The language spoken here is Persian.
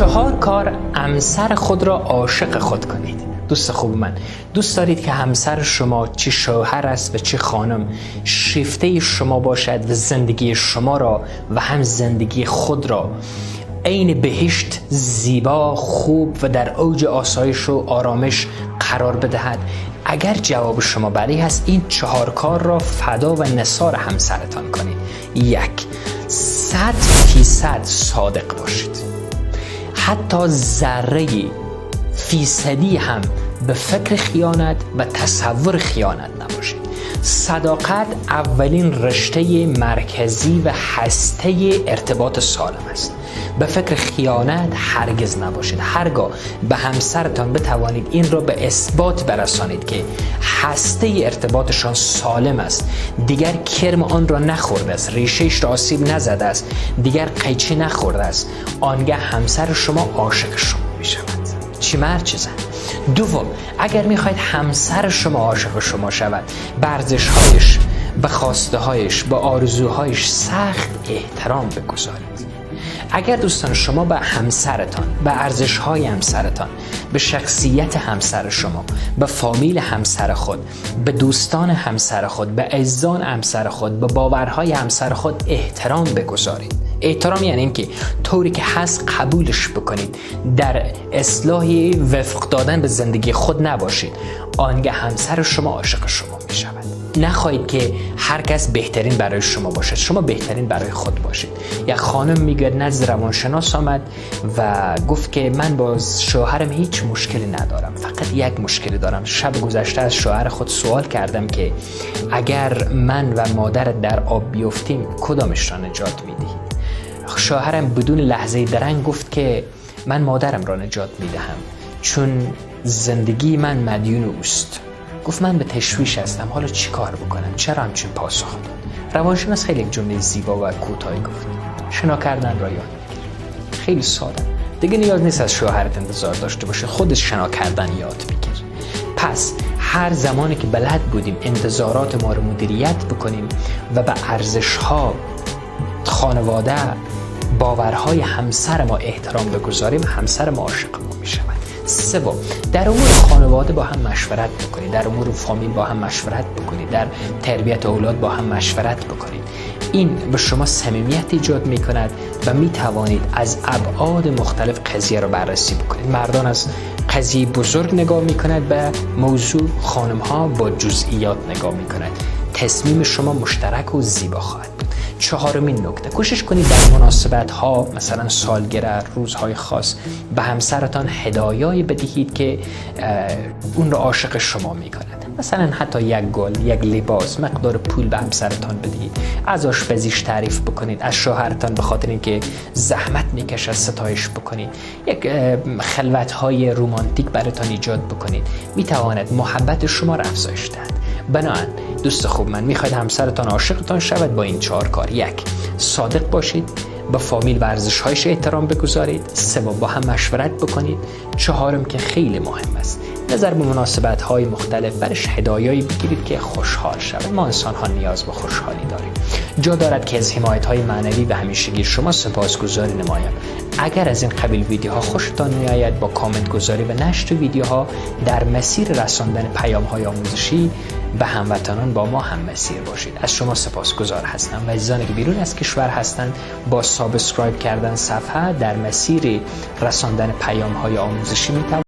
4 کار همسر خود را عاشق خود کنید. دوست خوب من، دوست دارید که همسر شما چه شوهر است و چه خانم شیفته شما باشد و زندگی شما را و هم زندگی خود را عین بهشت زیبا، خوب و در اوج آسایش و آرامش قرار بدهد؟ اگر جواب شما بله هست، این 4 کار را فدا و نثار همسرتان کنید. 1. 100% صادق باشید. حتی ذره فیصدی هم به فکر خیانت و تصور خیانت نباشید. صداقت اولین رشته مرکزی و هسته ارتباط سالم است. به فکر خیانت هرگز نباشید. هرگاه به همسرتان بتوانید این را به اثبات برسانید که هسته ارتباطشان سالم است، دیگر کرم آن را نخورده است، ریشهش را آسیب نزده است، دیگر قیچی نخورده است، آنگاه همسر شما عاشق شما می شود. چی مرد چی زن. 2. اگر میخواید همسر شما عاشق شما شود، به ارزش‌هایش، به خواسته‌هایش، به آرزوهایش سخت احترام بگذارید. اگر دوستان شما به همسرتان، به ارزش‌های همسرتان، به شخصیت همسر شما، به فامیل همسر خود، به دوستان همسر خود، به عزیزان همسر خود، به باورهای همسر خود احترام بگذارید. احترام یعنی اینکه طوری که هست قبولش بکنید، در اصلاح وفق دادن به زندگی خود نباشید، آنگاه همسر شما عاشق شما می شود. نخواهید که هر کس بهترین برای شما باشد، شما بهترین برای خود باشید. یک خانم میگه نزد روانشناس آمد و گفت که من با شوهرم هیچ مشکلی ندارم، فقط یک مشکلی دارم. شب گذشته از شوهر خود سوال کردم که اگر من و مادرت در آب بیفتیم کدامش را نجات میدی؟ شوهرم بدون لحظه درنگ گفت که من مادرم را نجات میدهم، چون زندگی من مدیون اوست. گفت من به تشویش هستم، حالا چی کار بکنم؟ چرا همچین پاسخ داد؟ روانشناس خیلی یک جمله زیبا و کوتاهی گفت: شنا کردن را یاد بگیر. خیلی ساده، دیگه نیاز نیست از شوهرت انتظار داشته باشه، خودت شنا کردن یاد بگیر. پس هر زمانی که بلد بودیم انتظارات ما رو مدیریت بکنیم و به ارزش‌ها، خانواده، باورهای همسر ما احترام بگذاریم، همسر ما عاشق ما می شود. 3. در امور خانواده با هم مشورت بکنید، در امور فامیل با هم مشورت بکنید، در تربیت اولاد با هم مشورت بکنید. این به شما صمیمیت ایجاد می کند و می توانید از ابعاد مختلف قضیه را بررسی بکنید. مردان از قضیه بزرگ نگاه می کند به موضوع، خانم ها با جزئیات نگاه می کند. تصمیم شما مشترک و زیبا خواهد بود. 4مین نکته، کوشش کنید در مناسبت ها، مثلا سالگرد، روزهای خاص، به همسرتان هدایایی بدهید که اون رو عاشق شما می کند. مثلا حتی یک گل، یک لباس، مقدار پول به همسرتان بدهید، از آشپزیش تعریف بکنید، از شوهرتان به خاطر اینکه زحمت میکشد ستایش بکنید، یک خلوت‌های رمانتیک براتان ایجاد بکنید. میتواند محبت شما را افزایش دهد. بنابراین دوست خوب من، میخواید همسرتان عاشقتان شود با این 4 کار: 1. صادق باشید، با فامیل و ارزش‌هایش احترام بگذارید. 3. با هم مشورت بکنید. 4 که خیلی مهم است، نظر به مناسبت‌های مختلف برش هدایایی بگیرید که خوشحال شود. ما انسان‌ها نیاز به خوشحالی داریم. جا دارد که از حمایت‌های معنوی و همیشگی شما سپاسگزاری نمایم. اگر از این قبیل ویدیوها خوشتان میآید، با کامنت گذاری و نشر ویدیوها در مسیر رساندن پیام‌های آموزشی به هموطنان با ما هم مسیر باشید. از شما سپاسگزار هستم و عزیزانی که بیرون از کشور هستند با سابسکرایب کردن صفحه در مسیر رساندن پیام‌های آموزشی می‌توانید